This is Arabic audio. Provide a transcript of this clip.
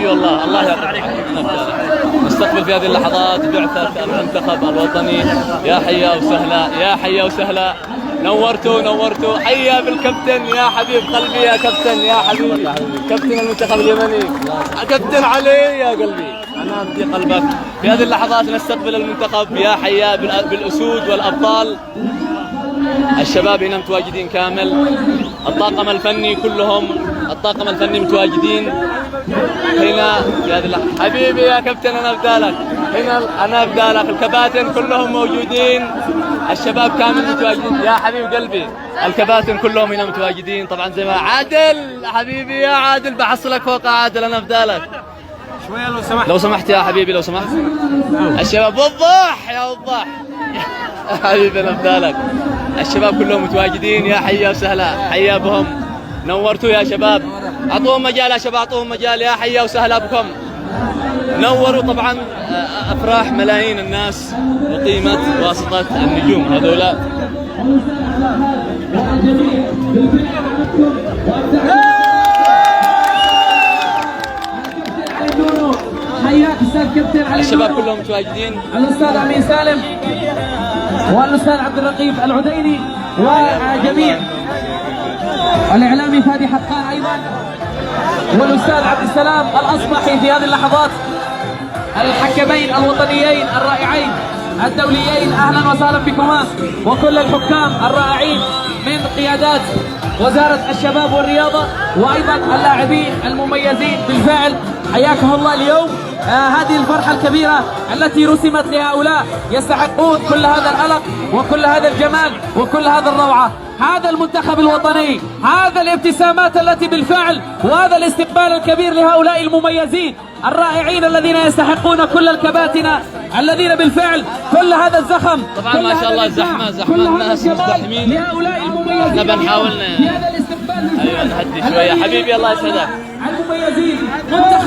والله الله يعطيك العافية. نستقبل في هذه اللحظات بعثة المنتخب الوطني. يا حيا وسهلا، يا حيا وسهلا، نورتوا. حيا بالكابتن يا حبيب قلبي، يا كابتن يا حبيبي، كابتن المنتخب اليمني، كابتن علي يا قلبي، انا بدي قلبك. في هذه اللحظات نستقبل المنتخب. يا حيا بالاسود والابطال. الشباب هنا متواجدين كامل، الطاقم الفني كلهم، الطاقم الفني متواجدين هنا في هذه اللحظة. حبيبي يا كابتن انا بدالك، هنا انا بدالك. الكباتن كلهم موجودين، الشباب كامل متواجدين. يا حبيب قلبي الكباتن كلهم هنا متواجدين. طبعا زي ما عادل حبيبي، يا عادل بحصلك فوق عادل، انا بدالك شوية لو سمحت. لو سمحت يا حبيبي، لو سمحت. الشباب وضح يا وضح حبيبي انا بدالك. الشباب كلهم متواجدين. يا حيا وسهلا، حيا بهم، نورتوا يا شباب. اعطوهم مجال يا شباب، اعطوهم مجال. يا حيا وسهلا بكم، نوروا. طبعا افراح ملايين الناس وقيمة واسطة النجوم هذولا. حياك استاذ كابتن علي. الشباب كلهم متواجدين. الاستاذ امين سالم والاستاذ عبد الرقيب العديني وجميع الاعلامي فادي حقان ايضا، والاستاذ عبد السلام الاصبحي في هذه اللحظات، الحكمين الوطنيين الرائعين الدوليين، اهلا وسهلا بكما، وكل الحكام الرائعين من قيادات وزارة الشباب والرياضة، وايضا اللاعبين المميزين بالفعل، حياكم الله اليوم. هذه الفرحة الكبيرة التي رسمت لهؤلاء، يستحقون كل هذا الألق وكل هذا الجمال وكل هذا الروعة. هذا المنتخب الوطني، هذا الابتسامات التي بالفعل، وهذا الاستقبال الكبير لهؤلاء المميزين الرائعين الذين يستحقون كل الكباتن الذين بالفعل كل هذا الزخم. طبعا ما شاء الله زحمة الناس مزدحمين. لهؤلاء المميزين احنا بنحاول في هذا الاستقبال ايوه نهدي شوية. حبيبي الله يسعدك. المميزين منتخب